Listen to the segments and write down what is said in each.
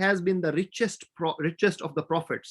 has been the richest of the prophets?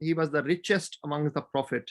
he was the richest among the prophet.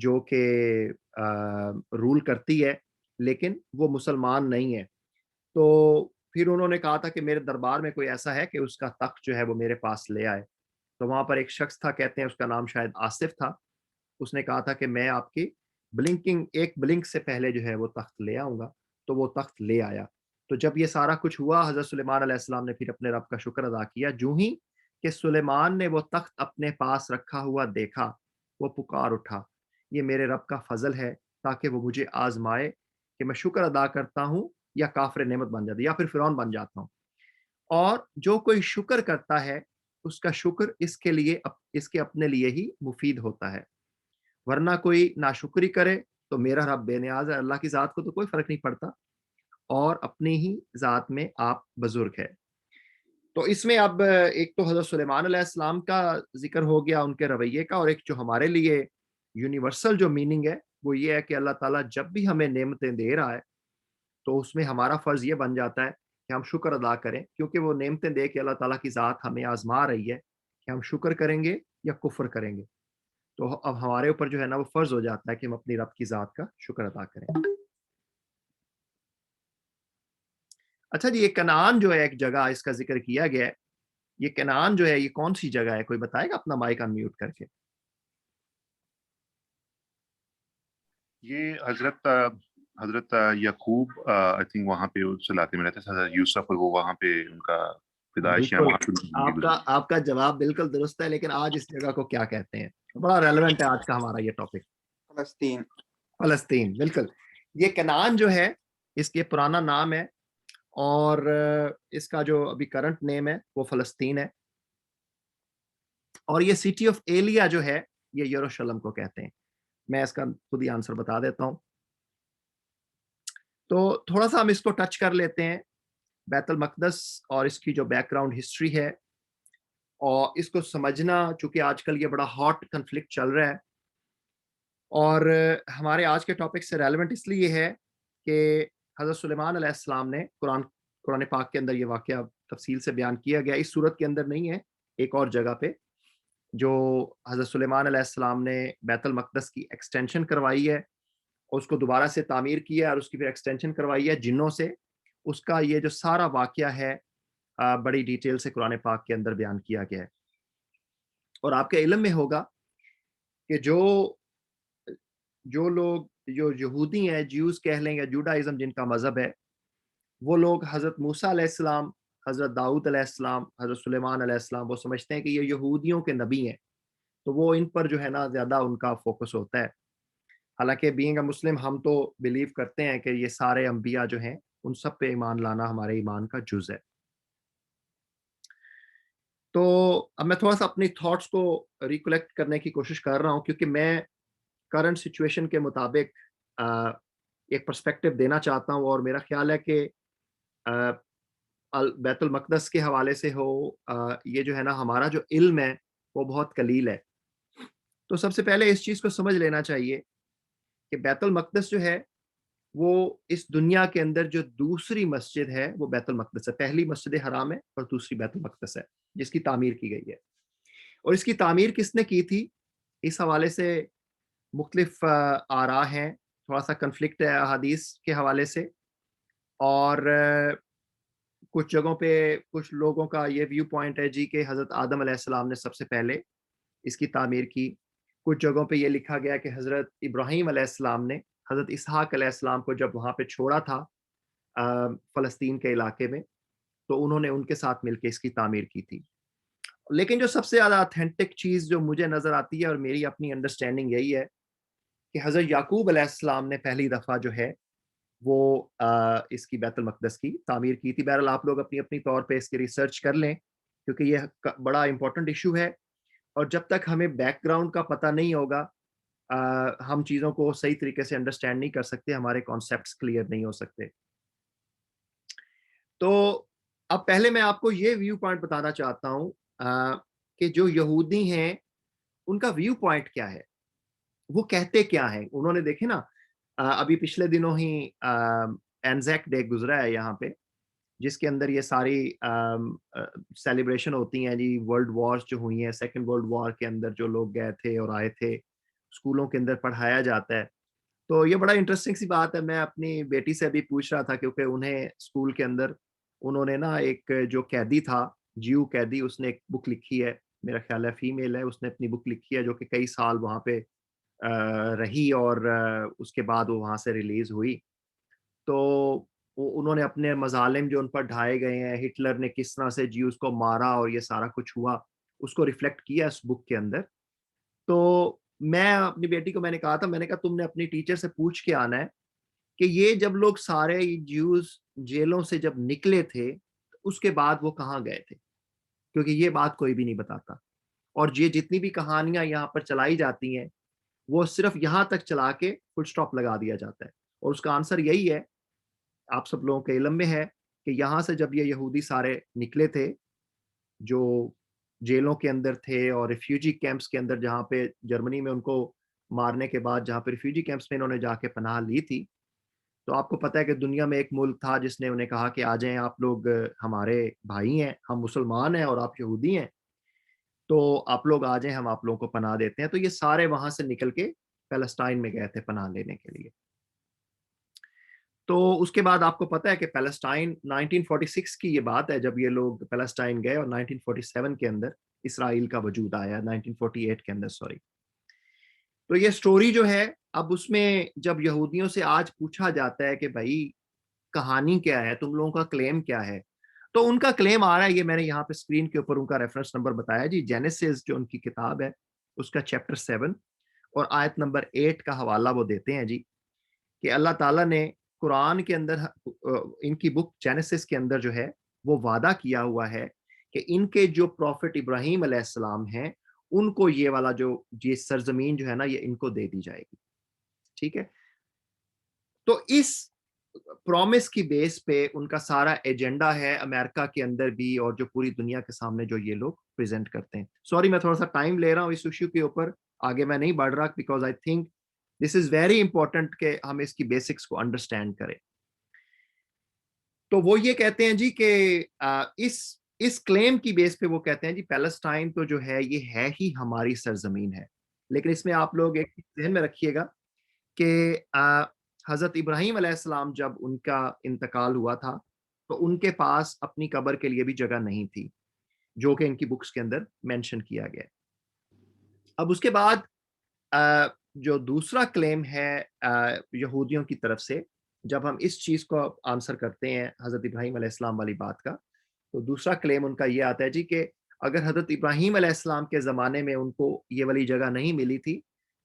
جو کہ role کرتی ہے لیکن وہ مسلمان نہیں ہے. تو پھر انہوں نے کہا تھا کہ میرے دربار میں کوئی ایسا ہے کہ اس کا تخت جو ہے وہ میرے پاس لے آئے. تو وہاں پر ایک شخص تھا, کہتے ہیں اس کا نام شاید آصف تھا. اس نے کہا تھا کہ میں آپ کی ایک بلنک سے پہلے جو ہے وہ تخت لے آؤں گا. تو وہ تخت لے آیا. تو جب یہ سارا کچھ ہوا, حضرت سلیمان علیہ السلام نے پھر اپنے رب کا شکر ادا کیا. جو ہی کہ سلیمان نے وہ تخت اپنے پاس رکھا ہوا دیکھا, وہ پکار اٹھا, یہ میرے رب کا فضل ہے تاکہ وہ مجھے آزمائے کہ میں شکر ادا کرتا ہوں یا کافر نعمت بن جاتا یا پھر فرعون بن جاتا ہوں. اور جو کوئی شکر کرتا ہے اس کا شکر اس کے اپنے لیے ہی مفید ہوتا ہے, ورنہ کوئی ناشکری کرے تو میرا رب بے نیاز ہے. اللہ کی ذات کو تو کوئی فرق نہیں پڑتا اور اپنی ہی ذات میں آپ بزرگ ہے. تو اس میں اب ایک تو حضرت سلیمان علیہ السلام کا ذکر ہو گیا, ان کے رویے کا, اور ایک جو ہمارے لیے یونیورسل جو میننگ ہے وہ یہ ہے کہ اللہ تعالیٰ جب بھی ہمیں نعمتیں دے رہا ہے تو اس میں ہمارا فرض یہ بن جاتا ہے کہ ہم شکر ادا کریں, کیونکہ وہ نعمتیں دے کے اللہ تعالیٰ کی ذات ہمیں آزما رہی ہے کہ ہم شکر کریں گے یا کفر کریں گے. تو اب ہمارے اوپر جو ہے نا وہ فرض ہو جاتا ہے کہ ہم اپنی رب کی ذات کا شکر ادا کریں. اچھا جی, یہ کنعان جو ہے ایک جگہ اس کا ذکر کیا گیا ہے, یہ کنعان جو ہے یہ کون سی جگہ ہے؟ کوئی بتائے گا اپنا مائک ان میوٹ کر کے. یہ حضرت یعقوب آئی تھنک وہاں پہ اس علاقے میں رہتے تھے, حضرت یوسف وہ وہاں پہ ان کا پیدائش یا وہاں پہ. آپ کا جواب بالکل درست ہے, لیکن آج اس جگہ کو کیا کہتے ہیں؟ بڑا ریلیونٹ ہے آج کا ہمارا یہ ٹاپک. فلسطین, بالکل. یہ کنعان جو ہے اس کے پرانا نام ہے, اور اس کا جو ابھی کرنٹ نیم ہے وہ فلسطین ہے. اور یہ سٹی آف ایلیا جو ہے یہ یروشلم کو کہتے ہیں. میں اس کا خود ہی آنسر بتا دیتا ہوں. تو تھوڑا سا ہم اس کو ٹچ کر لیتے ہیں, بیت المقدس اور اس کی جو بیک گراؤنڈ ہسٹری ہے, اور اس کو سمجھنا, چونکہ آج کل یہ بڑا ہاٹ کنفلکٹ چل رہا ہے اور ہمارے آج کے ٹاپک سے ریلیونٹ اس لیے ہے کہ حضرت سلیمان علیہ السلام نے قرآن پاک کے اندر یہ واقعہ تفصیل سے بیان کیا گیا. اس صورت کے اندر نہیں ہے, ایک اور جگہ پہ جو حضرت سلیمان علیہ السلام نے بیت المقدس کی ایکسٹینشن کروائی ہے, اور اس کو دوبارہ سے تعمیر کیا اور اس کی پھر ایکسٹینشن کروائی ہے جنوں سے. اس کا یہ جو سارا واقعہ ہے بڑی ڈیٹیل سے قرآن پاک کے اندر بیان کیا گیا ہے. اور آپ کے علم میں ہوگا کہ جو لوگ جو یہودی ہیں, جیوز کہہ لیں یا جوڈائزم جن کا مذہب ہے, وہ لوگ حضرت موسیٰ علیہ السلام, حضرت داؤد علیہ السلام, حضرت سلیمان علیہ السلام وہ سمجھتے ہیں کہ یہ یہودیوں کے نبی ہیں, تو وہ ان پر جو ہے نا زیادہ ان کا فوکس ہوتا ہے. حالانکہ بینگ اے مسلم ہم تو بلیو کرتے ہیں کہ یہ سارے انبیاء جو ہیں ان سب پہ ایمان لانا ہمارے ایمان کا جز ہے. تو اب میں تھوڑا سا اپنی تھاٹس کو ریکلیکٹ کرنے کی کوشش کر رہا ہوں, کیونکہ میں کرنٹ سچویشن کے مطابق ایک پرسپیکٹو دینا چاہتا ہوں, اور میرا خیال ہے کہ بیت المقدس کے حوالے سے ہو, یہ جو ہے نا ہمارا جو علم ہے وہ بہت قلیل ہے. تو سب سے پہلے اس چیز کو سمجھ لینا چاہیے کہ بیت المقدس جو ہے وہ اس دنیا کے اندر جو دوسری مسجد ہے وہ بیت المقدس ہے. پہلی مسجد حرام ہے اور دوسری بیت المقدس ہے جس کی تعمیر کی گئی ہے. اور اس کی تعمیر کس نے کی تھی, اس حوالے سے مختلف آراء ہیں, تھوڑا سا کنفلکٹ ہے احادیث کے حوالے سے, اور کچھ جگہوں پہ کچھ لوگوں کا یہ ویو پوائنٹ ہے جی کہ حضرت آدم علیہ السلام نے سب سے پہلے اس کی تعمیر کی. کچھ جگہوں پہ یہ لکھا گیا کہ حضرت ابراہیم علیہ السلام نے حضرت اسحاق علیہ السلام کو جب وہاں پہ چھوڑا تھا فلسطین کے علاقے میں, تو انہوں نے ان کے ساتھ مل کے اس کی تعمیر کی تھی. لیکن جو سب سے زیادہ اتھینٹک چیز جو مجھے نظر آتی ہے اور میری اپنی انڈرسٹینڈنگ یہی ہے کہ حضرت یعقوب علیہ السلام نے پہلی دفعہ جو ہے وہ اس کی بیت المقدس کی تعمیر کی تھی. بہرحال آپ لوگ اپنی اپنی طور پہ اس کی ریسرچ کر لیں, کیونکہ یہ بڑا امپورٹنٹ ایشو ہے, اور جب تک ہمیں بیک گراؤنڈ کا پتہ نہیں ہوگا ہم چیزوں کو صحیح طریقے سے انڈرسٹینڈ نہیں کر سکتے, ہمارے کانسیپٹس کلیئر نہیں ہو سکتے. تو اب پہلے میں آپ کو یہ ویو پوائنٹ بتانا چاہتا ہوں کہ جو یہودی ہیں ان کا ویو پوائنٹ کیا ہے, وہ کہتے کیا ہیں. انہوں نے دیکھے نا ابھی پچھلے دنوں ہی اینزیک ڈے گزرا ہے یہاں پہ, جس کے اندر یہ ساری سیلیبریشن ہوتی ہیں جی, ورلڈ وارز جو ہوئی ہیں, سیکنڈ ورلڈ وار کے اندر جو لوگ گئے تھے اور آئے تھے, اسکولوں کے اندر پڑھایا جاتا ہے. تو یہ بڑا انٹرسٹنگ سی بات ہے. میں اپنی بیٹی سے بھی پوچھ رہا تھا کیونکہ انہیں اسکول کے اندر انہوں نے نا ایک جو قیدی تھا جیو قیدی, اس نے ایک بک لکھی ہے, میرا خیال ہے فیمیل ہے, اس نے اپنی بک لکھی ہے جو کہ کئی سال وہاں پہ رہی اور اس کے بعد وہ وہاں سے ریلیز ہوئی. تو انہوں نے اپنے مظالم جو ان پر ڈھائے گئے ہیں, ہٹلر نے کس طرح سے جیوز کو مارا اور یہ سارا کچھ ہوا, اس کو ریفلیکٹ کیا اس بک کے اندر. تو میں اپنی بیٹی کو میں نے کہا تھا, میں نے کہا تم نے اپنی ٹیچر سے پوچھ کے آنا ہے کہ یہ جب لوگ سارے جیوز جیلوں سے جب نکلے تھے اس کے بعد وہ کہاں گئے تھے, کیونکہ یہ بات کوئی بھی نہیں بتاتا. اور یہ جتنی بھی کہانیاں یہاں پر چلائی جاتی ہیں وہ صرف یہاں تک چلا کے فل سٹاپ لگا دیا جاتا ہے. اور اس کا آنسر یہی ہے, آپ سب لوگوں کے علم میں ہے, کہ یہاں سے جب یہ یہودی سارے نکلے تھے جو جیلوں کے اندر تھے اور ریفیوجی کیمپس کے اندر, جہاں پہ جرمنی میں ان کو مارنے کے بعد جہاں پہ ریفیوجی کیمپس میں انہوں نے جا کے پناہ لی تھی, تو آپ کو پتہ ہے کہ دنیا میں ایک ملک تھا جس نے انہیں کہا کہ آ جائیں آپ لوگ, ہمارے بھائی ہیں, ہم مسلمان ہیں اور آپ یہودی ہیں, تو آپ لوگ آ جائیں, ہم آپ لوگوں کو پناہ دیتے ہیں. تو یہ سارے وہاں سے نکل کے پیلسٹائن میں گئے تھے پناہ لینے کے لیے. تو اس کے بعد آپ کو پتہ ہے کہ پیلسٹائن 1946 کی یہ بات ہے جب یہ لوگ پیلسٹائن گئے, اور 1947 کے اندر اسرائیل کا وجود آیا, 1948 کے اندر سوری. تو یہ سٹوری جو ہے, اب اس میں جب یہودیوں سے آج پوچھا جاتا ہے کہ بھائی کہانی کیا ہے, تم لوگوں کا کلیم کیا ہے, تو ان کا کلیم آ رہا ہے, یہ میں نے یہاں پہ اسکرین کے اوپر ان کا ریفرنس نمبر بتایا جی, جینیسس جو ان کی کتاب ہے اس کا چیپٹر 7 اور آیت نمبر 8 کا حوالہ وہ دیتے ہیں جی, کہ اللہ تعالیٰ نے قرآن کے اندر ان کی بک جینیسس کے اندر جو ہے وہ وعدہ کیا ہوا ہے کہ ان کے جو پروفٹ ابراہیم علیہ السلام ہیں ان کو یہ والا جو یہ سرزمین جو ہے نا یہ ان کو دے دی جائے گی. ٹھیک ہے, تو اس پرومس کی بیس پہ ان کا سارا ایجنڈا ہے امریکہ کے اندر بھی اور جو پوری دنیا کے سامنے جو یہ لوگ پریزنٹ کرتے ہیں. سوری میں تھوڑا سا ٹائم لے رہا ہوں اس ایشو کے اوپر, آگے میں نہیں بڑھ رہا because I think this is very important کہ ہم اس کی بیسکس کو انڈرسٹینڈ کریں. تو وہ یہ کہتے ہیں جی کہ اس کلیم کی بیس پہ وہ کہتے ہیں جی پیلسٹائن تو جو ہے یہ ہے ہی ہماری سرزمین ہے. لیکن اس میں آپ لوگ ایک ذہن میں رکھیے گا کہ حضرت ابراہیم علیہ السلام جب ان کا انتقال ہوا تھا تو ان کے پاس اپنی قبر کے لیے بھی جگہ نہیں تھی, جو کہ ان کی بکس کے اندر مینشن کیا گیا. اب اس کے بعد جو دوسرا کلیم ہے یہودیوں کی طرف سے, جب ہم اس چیز کو آنسر کرتے ہیں حضرت ابراہیم علیہ السلام والی بات کا, تو دوسرا کلیم ان کا یہ آتا ہے جی کہ اگر حضرت ابراہیم علیہ السلام کے زمانے میں ان کو یہ والی جگہ نہیں ملی تھی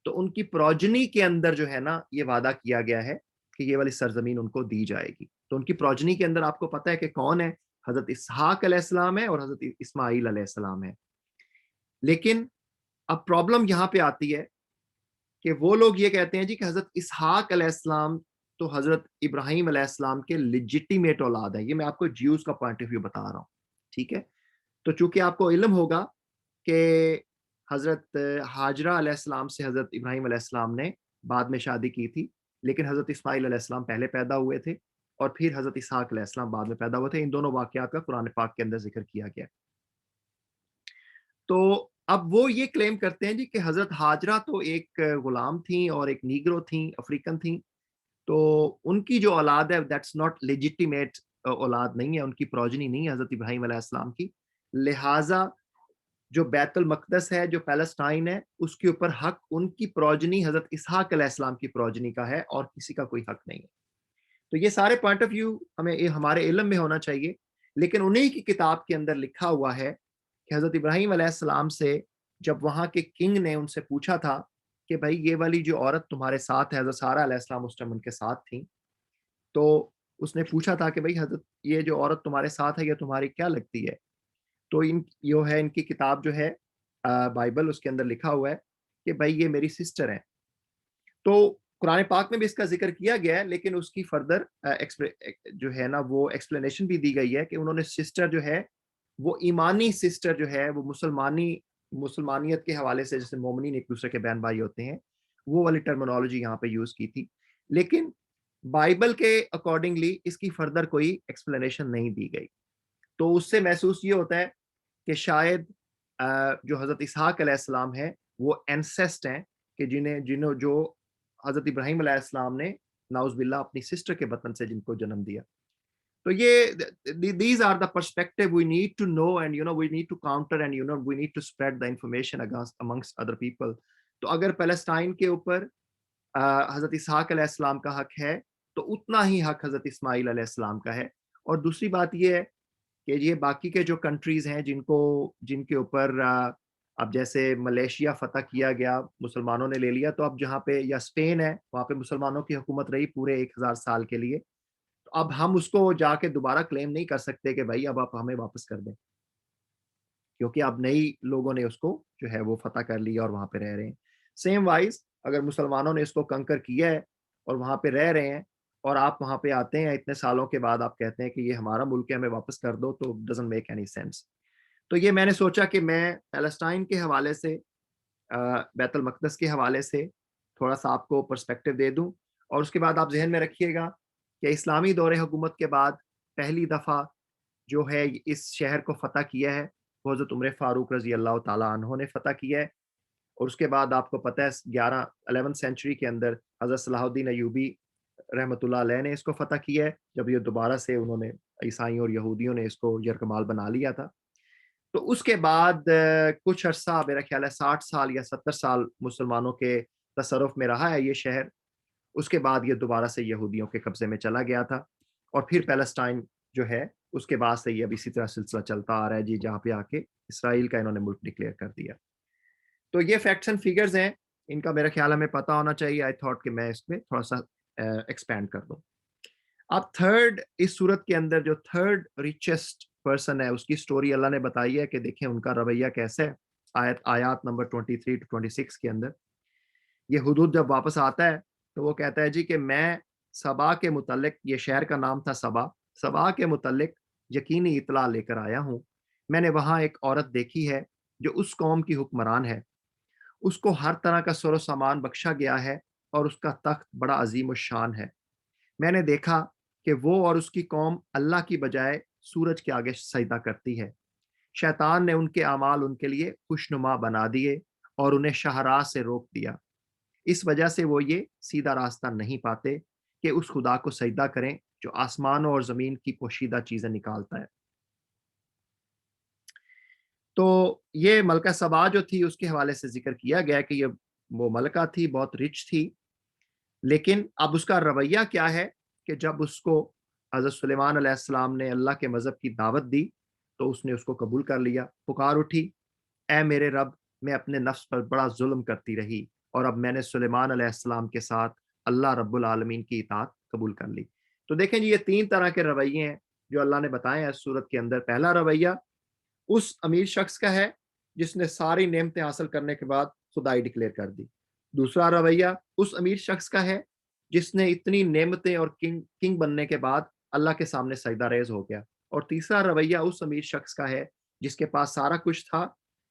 تو ان کی پروجنی کے اندر جو ہے نا یہ وعدہ کیا گیا ہے کہ یہ والی سرزمین ان کو دی جائے گی. تو ان کی پروجنی کے اندر آپ کو پتہ ہے کہ کون ہے, حضرت اسحاق علیہ السلام ہے اور حضرت اسماعیل علیہ السلام ہے. لیکن اب پرابلم یہاں پہ آتی ہے کہ وہ لوگ یہ کہتے ہیں جی کہ حضرت اسحاق علیہ السلام تو حضرت ابراہیم علیہ السلام کے لیجٹیمیٹ اولاد ہے. یہ میں آپ کو جیوز کا پوائنٹ آف ویو بتا رہا ہوں. ٹھیک ہے, تو چونکہ آپ کو علم ہوگا کہ حضرت ہاجرہ علیہ السلام سے حضرت ابراہیم علیہ السلام نے بعد میں شادی کی تھی, لیکن حضرت اسماعیل علیہ السلام پہلے پیدا ہوئے تھے اور پھر حضرت اسحاق علیہ السلام بعد میں پیدا ہوئے تھے. ان دونوں واقعات کا قرآن پاک کے اندر ذکر کیا گیا. تو اب وہ یہ کلیم کرتے ہیں جی کہ حضرت ہاجرہ تو ایک غلام تھیں اور ایک نیگرو تھیں, افریقن تھیں, تو ان کی جو اولاد ہے دیٹس ناٹ لیجٹیمیٹ اولاد نہیں ہے, ان کی پروجنی نہیں ہے حضرت ابراہیم علیہ السلام کی. لہٰذا جو بیت المقدس ہے, جو پیلسٹائن ہے, اس کے اوپر حق ان کی پروجنی حضرت اسحاق علیہ السلام کی پروجنی کا ہے اور کسی کا کوئی حق نہیں ہے. تو یہ سارے پوائنٹ آف ویو ہمیں ہمارے علم میں ہونا چاہیے. لیکن انہی کی کتاب کے اندر لکھا ہوا ہے کہ حضرت ابراہیم علیہ السلام سے جب وہاں کے کنگ نے ان سے پوچھا تھا کہ بھائی یہ والی جو عورت تمہارے ساتھ ہے, حضرت سارہ علیہ السلام اس ٹائم ان کے ساتھ تھیں, تو اس نے پوچھا تھا کہ بھائی حضرت یہ جو عورت تمہارے ساتھ ہے یہ تمہاری کیا لگتی ہے. تو یہ ہے ان کی کتاب جو ہے بائبل, اس کے اندر لکھا ہوا ہے کہ بھائی یہ میری سسٹر ہے. تو قرآن پاک میں بھی اس کا ذکر کیا گیا ہے, لیکن اس کی فردر جو ہے نا وہ ایکسپلینیشن بھی دی گئی ہے کہ انہوں نے سسٹر جو ہے وہ ایمانی سسٹر جو ہے وہ مسلمانیت کے حوالے سے, جیسے مومنین ایک دوسرے کے بہن بھائی ہوتے ہیں, وہ والی ٹرمنالوجی یہاں پہ یوز کی تھی. لیکن بائبل کے اکارڈنگلی اس کی فردر کوئی ایکسپلینیشن نہیں دی گئی. تو اس سے محسوس یہ ہوتا ہے کہ شاید جو حضرت اسحاق علیہ السلام ہے وہ اینسیسٹ ہیں کہ جو حضرت ابراہیم علیہ السلام نے ناؤز باللہ اپنی سسٹر کے بطن سے جن کو جنم دیا. تو یہ these are the perspective we need to know, and we need to counter, and we need to spread the information amongst other people. تو اگر پیلسٹائن کے اوپر حضرت اسحاق علیہ السلام کا حق ہے تو اتنا ہی حق حضرت اسماعیل علیہ السلام کا ہے. اور دوسری بات یہ ہے کہ یہ باقی کے جو کنٹریز ہیں جن کے اوپر اب جیسے ملیشیا فتح کیا گیا، مسلمانوں نے لے لیا، تو اب جہاں پہ یا اسپین ہے وہاں پہ مسلمانوں کی حکومت رہی پورے 1000 سال کے لیے، تو اب ہم اس کو جا کے دوبارہ کلیم نہیں کر سکتے کہ بھائی اب آپ ہمیں واپس کر دیں، کیونکہ اب نئی لوگوں نے اس کو جو ہے وہ فتح کر لیا اور وہاں پہ رہ رہے ہیں. سیم وائز اگر مسلمانوں نے اس کو کنکر کیا ہے اور وہاں پہ رہ رہے ہیں اور آپ وہاں پہ آتے ہیں اتنے سالوں کے بعد آپ کہتے ہیں کہ یہ ہمارا ملک ہے ہمیں واپس کر دو، تو ڈزنٹ میک اینی سینس. تو یہ میں نے سوچا کہ میں پیلسٹائن کے حوالے سے، بیت المقدس کے حوالے سے تھوڑا سا آپ کو پرسپیکٹو دے دوں. اور اس کے بعد آپ ذہن میں رکھیے گا کہ اسلامی دور حکومت کے بعد پہلی دفعہ جو ہے اس شہر کو فتح کیا ہے وہ حضرت عمر فاروق رضی اللہ تعالیٰ عنہ نے فتح کیا ہے. اور اس کے بعد آپ کو پتہ ہے 11th سینچری کے اندر حضرت صلاح الدین ایوبی رحمۃ اللہ علیہ نے اس کو فتح کیا ہے، جب یہ دوبارہ سے انہوں نے عیسائیوں اور یہودیوں نے اس کو یرغمال بنا لیا تھا. تو اس کے بعد کچھ عرصہ میرا خیال ہے 60 سال یا 70 سال مسلمانوں کے تصرف میں رہا ہے یہ شہر. اس کے بعد یہ دوبارہ سے یہودیوں کے قبضے میں چلا گیا تھا، اور پھر پیلسٹائن جو ہے اس کے بعد سے یہ اب اسی طرح سلسلہ چلتا آ رہا ہے جی، جہاں پہ آ کے اسرائیل کا انہوں نے ملک ڈکلیئر کر دیا. تو یہ فیکٹس اینڈ فیگرز ہیں، ان کا میرا خیال ہمیں پتہ ہونا چاہیے. آئی تھاٹ کہ میں اس میں تھوڑا سا ایکسپینڈ کر دوں. اب تھرڈ، اس صورت کے اندر جو تھرڈ ریچسٹ پرسن ہے اس کی سٹوری اللہ نے بتائی ہے کہ دیکھیں ان کا رویہ کیسا ہے. آیات نمبر 23 to 26 کے اندر یہ حدود جب واپس آتا ہے تو وہ کہتا ہے جی کہ میں سبا کے متعلق، یہ شہر کا نام تھا سبا کے متعلق یقینی اطلاع لے کر آیا ہوں. میں نے وہاں ایک عورت دیکھی ہے جو اس قوم کی حکمران ہے، اس کو ہر طرح کا سر و سامان بخشا گیا ہے اور اس کا تخت بڑا عظیم الشان ہے. میں نے دیکھا کہ وہ اور اس کی قوم اللہ کی بجائے سورج کے آگے سجدہ کرتی ہے. شیطان نے ان کے اعمال ان کے لیے خوشنما بنا دیے اور انہیں شاہراہ سے روک دیا. اس وجہ سے وہ یہ سیدھا راستہ نہیں پاتے کہ اس خدا کو سجدہ کریں جو آسمانوں اور زمین کی پوشیدہ چیزیں نکالتا ہے. تو یہ ملکہ سبا جو تھی اس کے حوالے سے ذکر کیا گیا کہ یہ وہ ملکہ تھی، بہت رچ تھی، لیکن اب اس کا رویہ کیا ہے کہ جب اس کو حضرت سلیمان علیہ السلام نے اللہ کے مذہب کی دعوت دی تو اس نے اس کو قبول کر لیا. پکار اٹھی، اے میرے رب، میں اپنے نفس پر بڑا ظلم کرتی رہی اور اب میں نے سلیمان علیہ السلام کے ساتھ اللہ رب العالمین کی اطاعت قبول کر لی. تو دیکھیں جی، یہ 3 طرح کے رویے ہیں جو اللہ نے بتائے ہیں اس صورت کے اندر. پہلا رویہ اس امیر شخص کا ہے جس نے ساری نعمتیں حاصل کرنے کے بعد خدائی ڈکلیئر کر دی. دوسرا رویہ اس امیر شخص کا ہے جس نے اتنی نعمتیں اور کنگ بننے کے بعد اللہ کے سامنے سجدہ ریز ہو گیا. اور تیسرا رویہ اس امیر شخص کا ہے جس کے پاس سارا کچھ تھا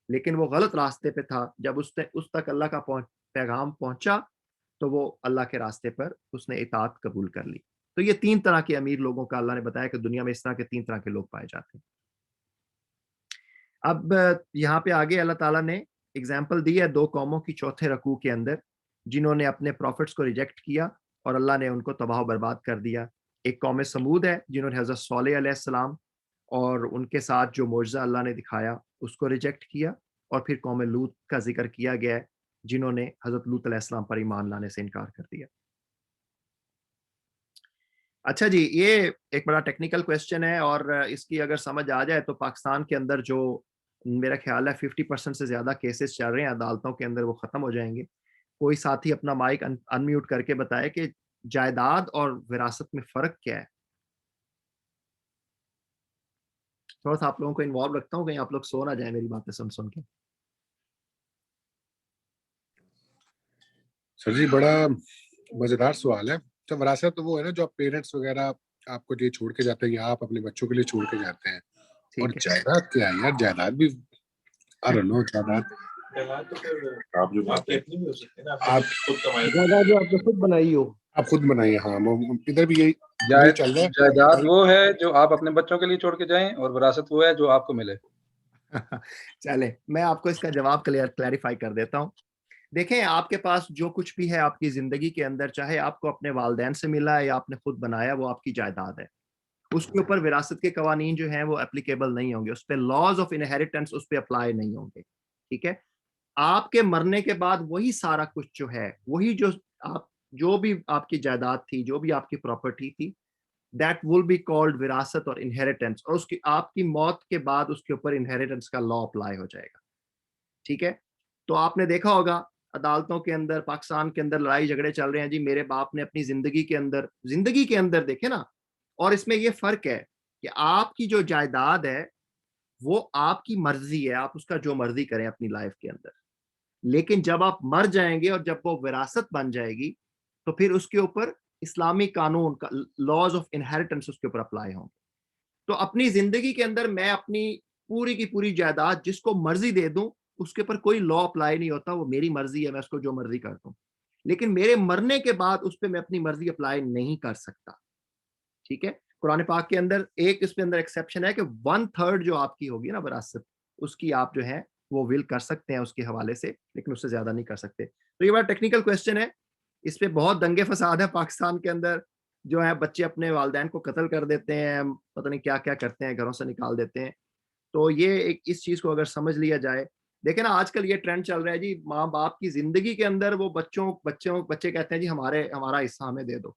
لیکن وہ غلط راستے پہ تھا. جب اس تک اللہ کا پیغام پہنچا تو وہ اللہ کے راستے پر اس نے اطاعت قبول کر لی. تو یہ 3 طرح کے امیر لوگوں کا اللہ نے بتایا کہ دنیا میں اس طرح کے 3 طرح کے لوگ پائے جاتے ہیں. اب یہاں پہ آگے اللہ تعالیٰ نے اگزامپل دی ہے 2 قوموں کی چوتھے رکوع کے اندر جنہوں نے اپنے پروفٹس کو ریجیکٹ کیا اور اللہ نے ان کو تباہ و برباد کر دیا. ایک قوم سمود ہے جنہوں نے حضرت صالح علیہ السلام اور ان کے ساتھ جو معجزہ اللہ نے دکھایا اس کو ریجیکٹ کیا. اور پھر قوم لوط کا ذکر کیا گیا ہے جنہوں نے حضرت لوط علیہ السلام پر ایمان لانے سے انکار کر دیا. اچھا جی، یہ ایک بڑا ٹیکنیکل کویسچن ہے اور اس کی اگر سمجھ آ جائے تو پاکستان کے اندر جو میرا خیال ہے 50% سے زیادہ کیسز چل رہے ہیں عدالتوں کے اندر وہ ختم ہو جائیں گے. کوئی ساتھی اپنا مائک انمیوٹ کر کے بتائے کہ جائیداد اور وراثت میں فرق کیا ہے. تھوڑا سا آپ لوگوں کو انوالو رکھتا ہوں کہیں آپ لوگ سو نہ جائیں میری باتیں سن کے. سر جی بڑا مزیدار سوال ہے. تو وراثت تو وہ ہے نا جو آپ پیرنٹس وغیرہ آپ کو یہ چھوڑ کے جاتے ہیں یا آپ اپنے بچوں کے لیے چھوڑ کے جاتے ہیں. اور جائیداد کیا ہے یار؟ جائیداد بھی خود بنائی ہو، آپ خود بنائیے. ہاں ادھر بھی یہی چل رہا ہے. جائیداد وہ ہے جو آپ اپنے بچوں کے لیے چھوڑ کے جائیں اور وراثت وہ ہے جو آپ کو ملے. چلے میں آپ کو اس کا جواب کلیریفائی کر دیتا ہوں. دیکھیں آپ کے پاس جو کچھ بھی ہے آپ کی زندگی کے اندر، چاہے آپ کو اپنے والدین سے ملا ہے یا آپ نے خود بنایا، وہ آپ کی جائیداد ہے. اس کے اوپر وراثت کے قوانین جو ہیں وہ اپلیکیبل نہیں ہوں گے، اس پہ لاز آف انہیریٹنس اس پہ اپلائی نہیں ہوں گے. ٹھیک ہے. آپ کے مرنے کے بعد وہی سارا کچھ جو ہے، وہی جو بھی آپ کی جائیداد تھی، جو بھی آپ کی پراپرٹی تھی، دیٹ ول بی کالڈ وراثت اور انہیریٹنس. اور اس کی آپ کی موت کے بعد اس کے اوپر انہیریٹنس کا لا اپلائی ہو جائے گا. ٹھیک ہے. تو آپ نے دیکھا ہوگا عدالتوں کے اندر، پاکستان کے اندر لڑائی جھگڑے چل رہے ہیں جی، میرے باپ نے اپنی زندگی کے اندر دیکھے نا. اور اس میں یہ فرق ہے کہ آپ کی جو جائیداد ہے وہ آپ کی مرضی ہے، آپ اس کا جو مرضی کریں اپنی لائف کے اندر. لیکن جب آپ مر جائیں گے اور جب وہ وراثت بن جائے گی تو پھر اس کے اوپر اسلامی قانون کا لاز آف انہیریٹنس اس کے اوپر اپلائی ہوں گے. تو اپنی زندگی کے اندر میں اپنی پوری کی پوری جائیداد جس کو مرضی دے دوں، اس کے اوپر کوئی لا اپلائی نہیں ہوتا، وہ میری مرضی ہے، میں اس کو جو مرضی کر دوں. لیکن میرے مرنے کے بعد اس پہ میں اپنی مرضی اپلائی نہیں کر سکتا. ٹھیک ہے. قرآن پاک کے اندر اس پہ اندر ایکسیپشن ہے کہ 1/3 جو آپ کی ہوگی نا وراثت، اس کی آپ جو ہے وہ ول کر سکتے ہیں اس کے حوالے سے، لیکن اس سے زیادہ نہیں کر سکتے. تو یہ بڑا ٹیکنیکل کویسچن ہے، اس پہ بہت دنگے فساد ہے پاکستان کے اندر. جو ہے بچے اپنے والدین کو قتل کر دیتے ہیں، پتہ نہیں کیا کیا کرتے ہیں، گھروں سے نکال دیتے ہیں. تو یہ اس چیز کو اگر سمجھ لیا جائے، دیکھیں نا آج کل یہ ٹرینڈ چل رہا ہے جی، ماں باپ کی زندگی کے اندر وہ بچے کہتے ہیں جی ہمارا حصہ ہمیں دے دو.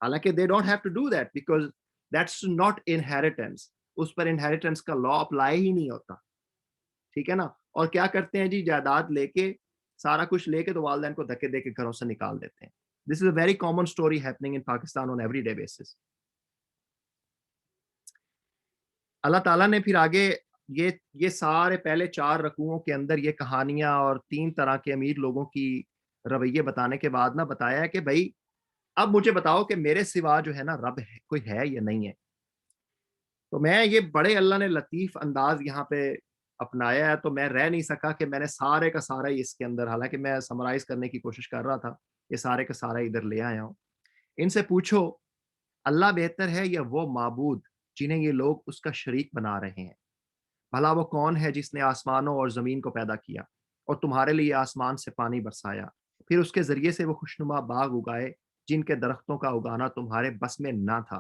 حالانکہ they don't have to do that because that's not inheritance. اس پر انہیریٹنس کا لا اپلائی ہی نہیں ہوتا. ٹھیک ہے نا. اور کیا کرتے ہیں جی، جائیداد لے کے، سارا کچھ لے کے تو والدین کو دھکے دے کے گھروں سے نکال دیتے ہیں. This is a very common story happening in Pakistan on everyday basis. اللہ تعالیٰ نے پھر آگے یہ سارے پہلے 4 رکوعوں کے اندر یہ کہانیاں اور 3 طرح کے امیر لوگوں کی رویے بتانے کے بعد بتایا ہے کہ بھائی اب مجھے بتاؤ کہ میرے سوا جو ہے نا رب ہے، کوئی ہے یا نہیں ہے. تو میں یہ بڑے اللہ نے لطیف انداز یہاں پہ اپنایا ہے، تو میں رہ نہیں سکا کہ میں نے سارے کا سارا ہی اس کے اندر، حالانکہ میں سمرائز کرنے کی کوشش کر رہا تھا، یہ سارے کا سارا ادھر لے آیا ہوں. ان سے پوچھو اللہ بہتر ہے یا وہ معبود جنہیں یہ لوگ اس کا شریک بنا رہے ہیں؟ بھلا وہ کون ہے جس نے آسمانوں اور زمین کو پیدا کیا اور تمہارے لیے آسمان سے پانی برسایا، پھر اس کے ذریعے سے وہ خوشنما باغ اگائے جن کے درختوں کا اگانا تمہارے بس میں نہ تھا.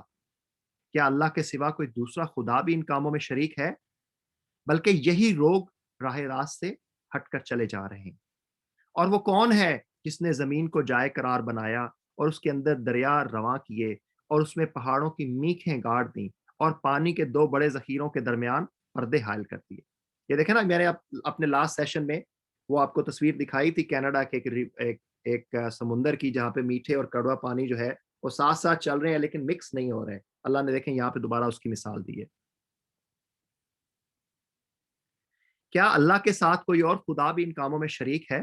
کیا اللہ کے سوا کوئی دوسرا خدا بھی ان کاموں میں شریک ہے؟ بلکہ یہی لوگ راہ راست سے ہٹ کر چلے جا رہے ہیں. اور وہ کون ہے جس نے زمین کو جائے قرار بنایا اور اس کے اندر دریا رواں کیے اور اس میں پہاڑوں کی میخیں گاڑ دیں اور پانی کے 2 بڑے ذخیروں کے درمیان پردے حائل کر دیے. یہ دیکھیں نا، میں نے اپنے لاسٹ سیشن میں وہ آپ کو تصویر دکھائی تھی کینیڈا کے ایک سمندر کی، جہاں پہ میٹھے اور کڑوا پانی جو ہے وہ ساتھ ساتھ چل رہے ہیں لیکن مکس نہیں ہو رہے. اللہ نے دیکھیں یہاں پہ دوبارہ اس کی مثال دی ہے. کیا اللہ کے ساتھ کوئی اور خدا بھی ان کاموں میں شریک ہے؟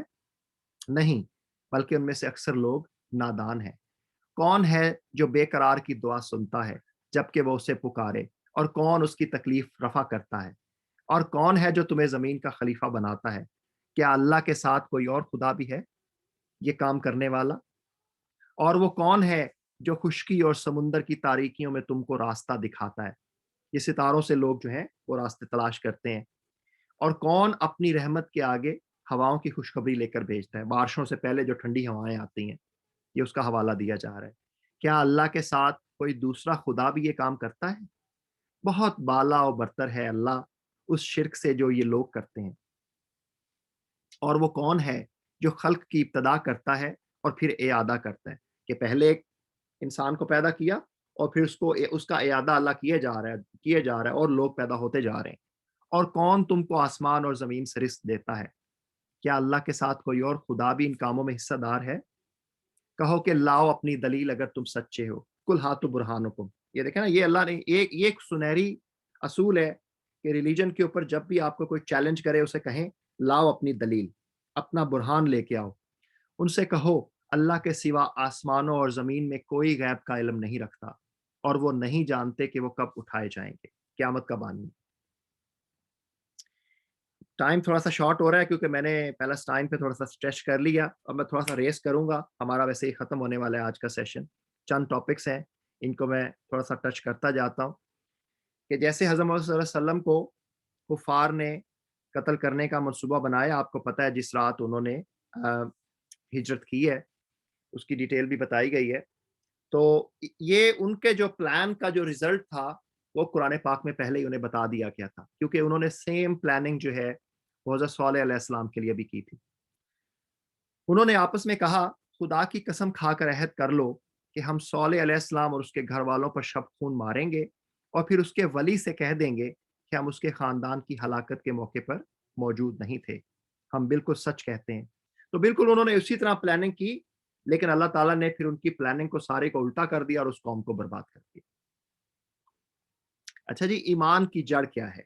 نہیں، بلکہ ان میں سے اکثر لوگ نادان ہیں. کون ہے جو بے قرار کی دعا سنتا ہے جبکہ وہ اسے پکارے، اور کون اس کی تکلیف رفع کرتا ہے؟ اور کون ہے جو تمہیں زمین کا خلیفہ بناتا ہے؟ کیا اللہ کے ساتھ کوئی اور خدا بھی ہے یہ کام کرنے والا؟ اور وہ کون ہے جو خشکی اور سمندر کی تاریکیوں میں تم کو راستہ دکھاتا ہے؟ یہ ستاروں سے لوگ جو ہیں وہ راستے تلاش کرتے ہیں. اور کون اپنی رحمت کے آگے ہواؤں کی خوشخبری لے کر بھیجتا ہے؟ بارشوں سے پہلے جو ٹھنڈی ہوائیں آتی ہیں، یہ اس کا حوالہ دیا جا رہا ہے. کیا اللہ کے ساتھ کوئی دوسرا خدا بھی یہ کام کرتا ہے؟ بہت بالا و برتر ہے اللہ اس شرک سے جو یہ لوگ کرتے ہیں. اور وہ کون ہے جو خلق کی ابتدا کرتا ہے اور پھر اعادہ کرتا ہے، کہ پہلے ایک انسان کو پیدا کیا اور پھر اس کا اعادہ اللہ کیے جا رہا ہے اور لوگ پیدا ہوتے جا رہے ہیں. اور کون تم کو آسمان اور زمین سے رزق دیتا ہے؟ کیا اللہ کے ساتھ کوئی اور خدا بھی ان کاموں میں حصہ دار ہے؟ کہو کہ لاؤ اپنی دلیل اگر تم سچے ہو. کل ہاتھو برہانکم. یہ دیکھیں نا، یہ اللہ نے ایک سنہری اصول ہے کہ ریلیجن کے اوپر جب بھی آپ کو کوئی چیلنج کرے اسے کہیں لاؤ اپنی دلیل، اپنا برہان لے کے آؤ. ان سے کہو اللہ کے سوا آسمانوں اور زمین میں کوئی غیب کا علم نہیں رکھتا اور وہ نہیں جانتے کہ وہ کب اٹھائے جائیں گے، قیامت کب آنی. ٹائم تھوڑا سا شارٹ ہو رہا ہے کیونکہ میں نے پیلسٹائن پہ تھوڑا سا اسٹریچ کر لیا، اور میں تھوڑا سا ریس کروں گا. ہمارا ویسے ہی ختم ہونے والا ہے آج کا سیشن. چند ٹاپکس ہیں، ان کو میں تھوڑا سا ٹچ کرتا جاتا ہوں. کہ جیسے حضرت محمد صلی اللہ علیہ وسلم کو کفار نے قتل کرنے کا منصوبہ بنایا، آپ کو پتہ ہے جس رات انہوں نے ہجرت کی ہے، اس کی ڈیٹیل بھی بتائی گئی ہے. تو یہ ان کے جو پلان کا جو ریزلٹ تھا وہ قرآن پاک میں پہلے ہی انہیں بتا دیا گیا تھا، کیونکہ انہوں نے سیم پلاننگ جو ہے وہ حضرت صالح علیہ السلام کے لیے بھی کی تھی. انہوں نے آپس میں کہا خدا کی قسم کھا کر عہد کر لو کہ ہم صالح علیہ السلام اور اس کے گھر والوں پر شب خون ماریں گے اور پھر اس کے ولی سے کہہ دیں گے کہ ہم اس کے خاندان کی ہلاکت کے موقع پر موجود نہیں تھے، ہم بالکل سچ کہتے ہیں. تو بالکل انہوں نے اسی طرح پلاننگ کی، لیکن اللہ تعالیٰ نے پھر ان کی پلاننگ کو سارے کو الٹا کر دیا اور اس قوم کو برباد کر دیا. اچھا جی، ایمان کی جڑ کیا ہے؟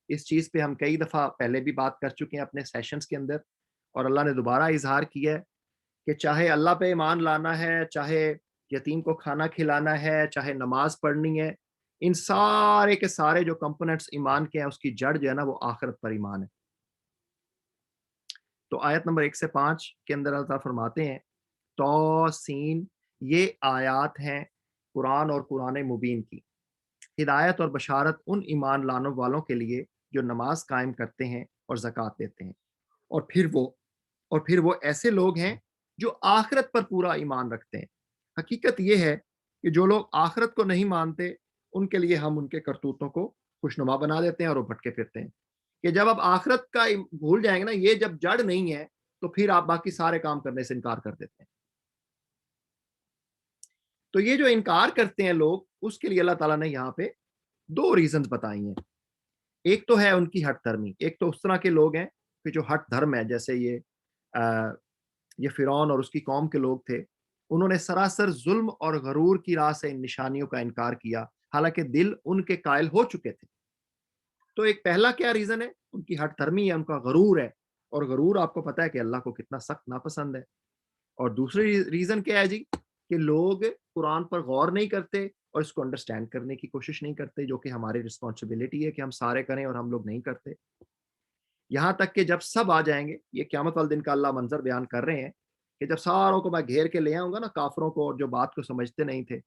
اس چیز پہ ہم کئی دفعہ پہلے بھی بات کر چکے ہیں اپنے سیشنز کے اندر، اور اللہ نے دوبارہ اظہار کیا ہے کہ چاہے اللہ پہ ایمان لانا ہے، چاہے یتیم کو کھانا کھلانا ہے، چاہے نماز پڑھنی ہے، ان سارے کے سارے جو کمپوننٹس ایمان کے ہیں اس کی جڑ جو ہے نا وہ آخرت پر ایمان ہے. تو آیت نمبر 1 سے 5 کے اندر اللہ تعالیٰ فرماتے ہیں توسین، یہ آیات ہیں قرآن اور قرآن مبین کی، ہدایت اور بشارت ان ایمان لانے والوں کے لیے جو نماز قائم کرتے ہیں اور زکوٰۃ دیتے ہیں، اور پھر وہ ایسے لوگ ہیں جو آخرت پر پورا ایمان رکھتے ہیں. حقیقت یہ ہے کہ جو لوگ آخرت کو نہیں مانتے ان کے لیے ہم ان کے کرتوتوں کو خوشنما بنا دیتے ہیں اور وہ بھٹکے پھرتے ہیں کہ جب آپ آخرت کا بھول جائیں گے نا، یہ جب جڑ نہیں ہے تو پھر آپ باقی سارے کام کرنے سے انکار کر دیتے ہیں. تو یہ جو انکار کرتے ہیں لوگ، اس کے لیے اللہ تعالیٰ نے یہاں پہ 2 ریزنز بتائی ہیں. ایک تو ہے ان کی ہٹ دھرمی، ایک تو اس طرح کے لوگ ہیں کہ جو ہٹ دھرم ہے، جیسے یہ فرعون اور اس کی قوم کے لوگ تھے، انہوں نے سراسر ظلم اور غرور کی راہ سے ان نشانیوں کا انکار کیا حالانکہ دل ان کے قائل ہو چکے تھے. تو ایک پہلا کیا ریزن ہے؟ ان کی ہٹ دھرمی ہے، ان کا غرور ہے، اور غرور آپ کو پتا ہے کہ اللہ کو کتنا سخت ناپسند ہے. اور دوسری ریزن کیا ہے جی؟ کہ لوگ قرآن پر غور نہیں کرتے اور اس کو انڈرسٹینڈ کرنے کی کوشش نہیں کرتے، جو کہ ہماری رسپانسبلٹی ہے کہ ہم سارے کریں اور ہم لوگ نہیں کرتے. یہاں تک کہ جب سب آ جائیں گے، یہ قیامت والے دن کا اللہ منظر بیان کر رہے ہیں کہ جب ساروں کو میں گھیر کے لے آؤں گا نا، کافروں کو اور جو بات کو سمجھتے نہیں تھے،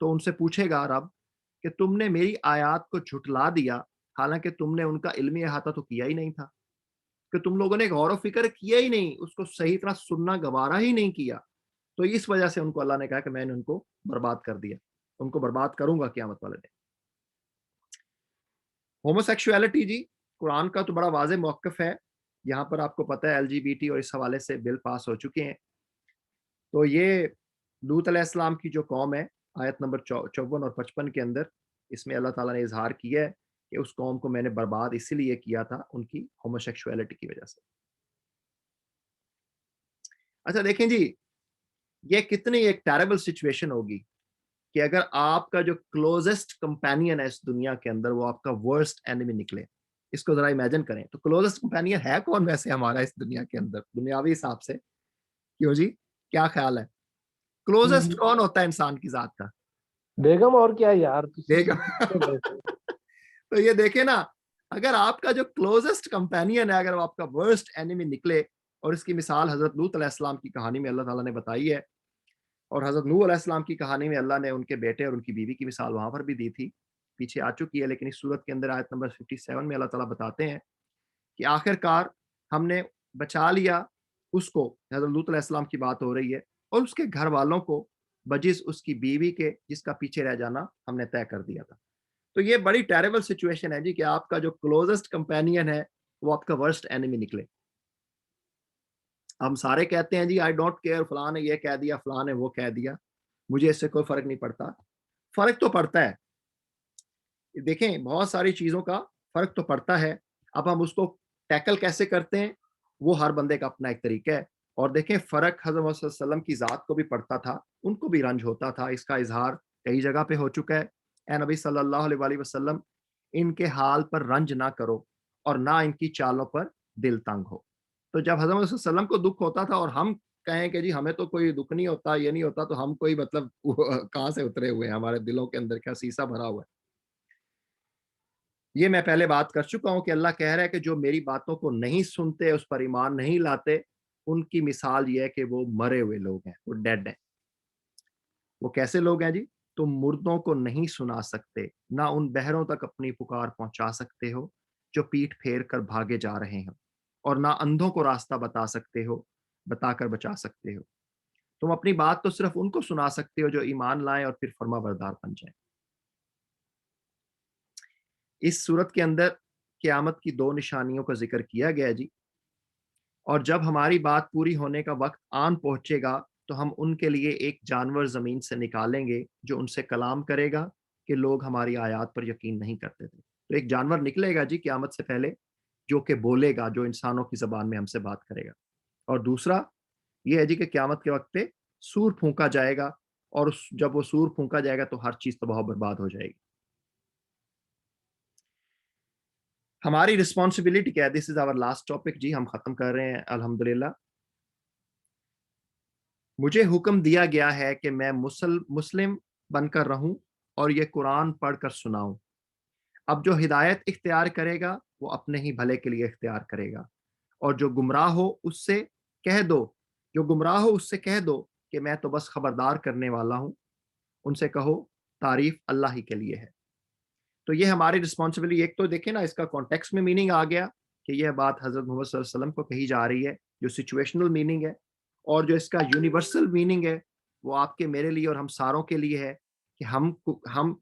تو ان سے پوچھے گا رب کہ تم نے میری آیات کو جھٹلا دیا حالانکہ تم نے ان کا علمی احاطہ تو کیا ہی نہیں تھا، کہ تم لوگوں نے غور و فکر کیا ہی نہیں، اس کو صحیح طرح سننا گوارا ہی نہیں کیا. تو اس وجہ سے ان کو اللہ نے کہا کہ میں نے ان کو برباد کر دیا، ان کو برباد کروں گا قیامت والے دن. ہومو سیکشولیٹی جی، قرآن کا تو بڑا واضح موقف ہے. یہاں پر آپ کو پتہ ہے LGBT اور اس حوالے سے بل پاس ہو چکے ہیں. تو یہ لوط علیہ السلام کی جو قوم ہے، آیت نمبر 54 اور 55 کے اندر، اس میں اللہ تعالیٰ نے اظہار کیا ہے کہ اس قوم کو میں نے برباد اسی لیے کیا تھا ان کی ہومو سیکشولیٹی کی وجہ سے. اچھا دیکھیں جی، یہ کتنی ایک ٹیریبل سچویشن ہوگی کہ اگر آپ کا جو کلوزسٹ کمپینین ہے اس دنیا کے اندر وہ آپ کا ورسٹ اینیمی نکلے. اس کو ذرا امیجن کریں تو کلوزسٹ کمپینین ہے کون ویسے ہمارا اس دنیا کے اندر دنیاوی حساب سے؟ کیوں جی، کیا خیال ہے؟ کلوزسٹ کون ہوتا ہے انسان کی ذات کا؟ بیگم اور کیا یار. بیگم. تو یہ دیکھیں نا، اگر آپ کا جو کلوزسٹ کمپینین ہے اگر وہ آپ کا ورسٹ اینیمی نکلے، اور اس کی مثال حضرت لوط علیہ السلام کی کہانی میں اللہ تعالیٰ نے بتائی ہے، اور حضرت نوح علیہ السلام کی کہانی میں اللہ نے ان کے بیٹے اور ان کی بیوی کی مثال وہاں پر بھی دی تھی، پیچھے آ چکی ہے. لیکن اس صورت کے اندر آیت نمبر 57 میں اللہ تعالیٰ بتاتے ہیں کہ آخر کار ہم نے بچا لیا اس کو، حضرت لوط علیہ السلام کی بات ہو رہی ہے، اور اس کے گھر والوں کو بجز اس کی بیوی کے جس کا پیچھے رہ جانا ہم نے طے کر دیا تھا. تو یہ بڑی ٹیریبل سچویشن ہے جی کہ آپ کا جو کلوزسٹ کمپینین ہے وہ آپ کا ورسٹ اینیمی نکلے. ہم سارے کہتے ہیں جی آئی ڈونٹ کیئر، فلاں نے یہ کہہ دیا، فلاں نے وہ کہہ دیا، مجھے اس سے کوئی فرق نہیں پڑتا. فرق تو پڑتا ہے، دیکھیں بہت ساری چیزوں کا فرق تو پڑتا ہے. اب ہم اس کو ٹیکل کیسے کرتے ہیں وہ ہر بندے کا اپنا ایک طریقہ ہے. اور دیکھیں فرق حضرت محمد صلی اللہ علیہ وسلم کی ذات کو بھی پڑتا تھا، ان کو بھی رنج ہوتا تھا، اس کا اظہار کئی جگہ پہ ہو چکا ہے. اے نبی صلی اللہ علیہ وآلہ وسلم، ان کے حال پر رنج نہ کرو اور نہ ان کی چالوں پر دل تنگ ہو. تو جب حضرت صلی اللہ علیہ وسلم کو دکھ ہوتا تھا اور ہم کہیں کہ جی ہمیں تو کوئی دکھ نہیں ہوتا، یہ نہیں ہوتا، تو ہم کوئی مطلب کہاں سے اترے ہوئے ہیں؟ ہمارے دلوں کے اندر کیا سیسا بھرا ہوا ہے؟ یہ میں پہلے بات کر چکا ہوں کہ اللہ کہہ رہا ہے کہ جو میری باتوں کو نہیں سنتے، اس پر ایمان نہیں لاتے، ان کی مثال یہ ہے کہ وہ مرے ہوئے لوگ ہیں، وہ ڈیڈ ہیں. وہ کیسے لوگ ہیں جی؟ تم مردوں کو نہیں سنا سکتے، نہ ان بہروں تک اپنی پکار پہنچا سکتے ہو جو پیٹھ پھیر کر بھاگے جا رہے ہیں، اور نہ اندھوں کو راستہ بتا سکتے ہو بتا کر بچا سکتے ہو. تم اپنی بات تو صرف ان کو سنا سکتے ہو جو ایمان لائیں اور پھر فرما بردار بن جائیں. اس صورت کے اندر قیامت کی 2 نشانیوں کا ذکر کیا گیا جی. اور جب ہماری بات پوری ہونے کا وقت آن پہنچے گا تو ہم ان کے لیے ایک جانور زمین سے نکالیں گے جو ان سے کلام کرے گا کہ لوگ ہماری آیات پر یقین نہیں کرتے تھے. تو ایک جانور نکلے گا جی قیامت سے پہلے جو کہ بولے گا، جو انسانوں کی زبان میں ہم سے بات کرے گا. اور دوسرا یہ ہے جی کہ قیامت کے وقت پہ سور پھونکا جائے گا، اور جب وہ سور پھونکا جائے گا تو ہر چیز تباہ و برباد ہو جائے گی. ہماری رسپانسبلٹی کیا ہے؟ دس از آور لاسٹ ٹاپک جی، ہم ختم کر رہے ہیں الحمدللہ. مجھے حکم دیا گیا ہے کہ میں مسلم بن کر رہوں اور یہ قرآن پڑھ کر سناؤں. اب جو ہدایت اختیار کرے گا وہ اپنے ہی بھلے کے لیے اختیار کرے گا، اور جو گمراہ ہو اس سے کہہ دو کہ میں تو بس خبردار کرنے والا ہوں. ان سے کہو تعریف اللہ ہی کے لیے ہے. تو یہ ہماری رسپانسبلٹی. ایک تو دیکھیں نا اس کا کانٹیکسٹ میں میننگ آ گیا کہ یہ بات حضرت محمد صلی اللہ علیہ وسلم کو کہی جا رہی ہے، جو سچویشنل میننگ ہے، اور جو اس کا یونیورسل میننگ ہے وہ آپ کے میرے لیے اور ہم ساروں کے لیے ہے کہ ہم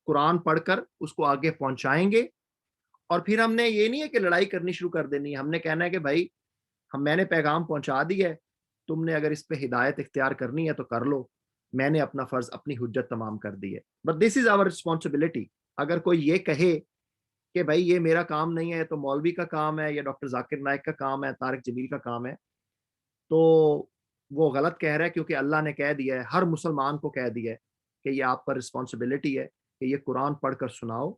قرآن پڑھ کر اس کو آگے پہنچائیں گے. اور پھر ہم نے یہ نہیں ہے کہ لڑائی کرنی شروع کر دینی ہے. ہم نے کہنا ہے کہ بھائی میں نے پیغام پہنچا دی ہے، تم نے اگر اس پہ ہدایت اختیار کرنی ہے تو کر لو، میں نے اپنا فرض، اپنی حجت تمام کر دی ہے. But this is our responsibility. اگر کوئی یہ کہے کہ بھائی یہ میرا کام نہیں ہے، تو مولوی کا کام ہے یا ڈاکٹر ذاکر نائک کا کام ہے، طارق جمیل کا کام ہے، تو وہ غلط کہہ رہا ہے. کیونکہ اللہ نے کہہ دیا ہے، ہر مسلمان کو کہہ دیا ہے کہ یہ آپ پر رسپانسبلٹی ہے کہ یہ قرآن پڑھ کر سناؤ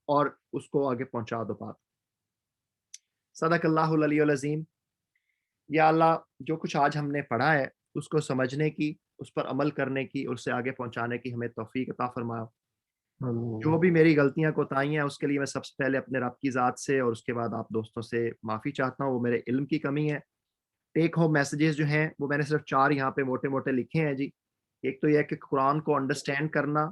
اور اس کو آگے پہنچا دو بات. صدق اللہ العلی العظیم. یا اللہ جو کچھ آج ہم نے پڑھا ہے اس کو سمجھنے کی، اس پر عمل کرنے کی اور اسے آگے پہنچانے کی ہمیں توفیق عطا فرمایا. جو بھی میری غلطیاں کوتاہیاں ہیں اس کے لیے میں سب سے پہلے اپنے رب کی ذات سے اور اس کے بعد آپ دوستوں سے معافی چاہتا ہوں. وہ میرے علم کی کمی ہے. ٹیک ہوم میسیجز جو ہیں وہ میں نے صرف 4 یہاں پہ موٹے موٹے لکھے ہیں جی. ایک تو یہ ہے کہ قرآن کو انڈرسٹینڈ کرنا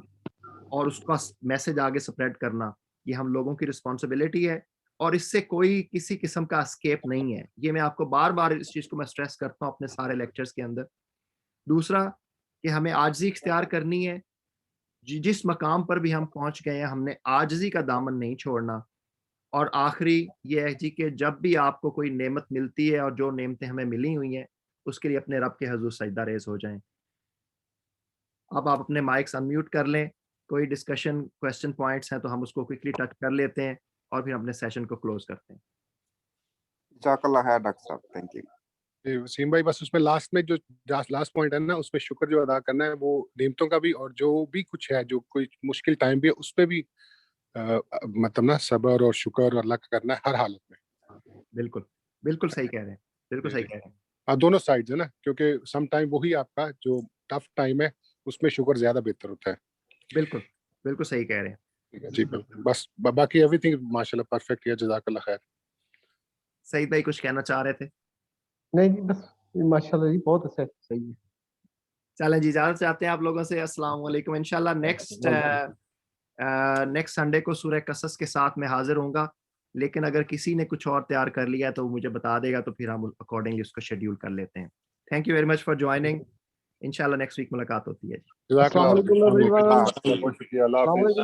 اور اس کا میسج آگے سپریڈ کرنا، یہ ہم لوگوں کی رسپانسبلٹی ہے، اور اس سے کوئی کسی قسم کا اسکیپ نہیں ہے. یہ میں آپ کو بار بار اس چیز کو میں سٹریس کرتا ہوں اپنے سارے لیکچرز کے اندر. دوسرا کہ ہمیں عاجزی اختیار کرنی ہے. جس مقام پر بھی ہم پہنچ گئے ہیں ہم نے عاجزی کا دامن نہیں چھوڑنا. اور آخری یہ ہے جی کہ جب بھی آپ کو کوئی نعمت ملتی ہے اور جو نعمتیں ہمیں ملی ہوئی ہیں اس کے لیے اپنے رب کے حضور سجدہ ریز ہو جائیں. اب آپ اپنے مائکس انمیوٹ کر لیں. کوئی ڈسکشن کویسچن پوائنٹس ہیں تو ہم اس کو کوئکلی ٹچ کر لیتے ہیں اور پھر اپنے سیشن کو کلوز کرتے ہیں. جزاک اللہ خیر ڈاکٹر صاحب، تھینک یو. وسیم بھائی بس اس میں لاسٹ میں جو لاسٹ پوائنٹ ہے نا، اس میں شکر جو ادا کرنا ہے وہ نعمتوں کا بھی، اور جو بھی کچھ ہے جو کوئی مشکل ٹائم بھی ہے اس پہ بھی مطلب نا صبر اور شکر اور اللہ کا کرنا ہے ہر حالت میں. بالکل بالکل صحیح کہہ رہے ہیں، بالکل صحیح کہہ رہے ہیں. دونوں سائڈز ہے نا، کیونکہ سم ٹائم وہی آپ کا جو ٹف ٹائم ہے اس میں شکر زیادہ بہتر ہوتا ہے. بالکل بالکل صحیح کہہ رہے ہیں. جی بس باقی ایوری تھنگ ماشاء اللہ پرفیکٹ ہے. جزاک اللہ خیر. سعید بھائی کچھ کہنا چاہ رہے تھے؟ نہیں بس ماشاء اللہ جی بہت اچھا، صحیح ہے. چلیں جی اجازت چاہتے ہیں آپ لوگوں سے. السلام علیکم. انشاءاللہ نیکسٹ سنڈے کو سورہ قصص کے ساتھ میں حاضر ہوں گا، لیکن اگر کسی نے کچھ اور تیار کر لیا ہے تو مجھے بتا دے گا تو پھر ہم اکارڈنگلی اس کو شیڈیول کر لیتے ہیں. Thank you very much for joining. انشاءاللہ نیکسٹ ویک ملاقات ہوتی ہے. جزاک اللہ. السلام علیکم everyone. بہت شکریہ. اللہ السلام حافظ. علیکم.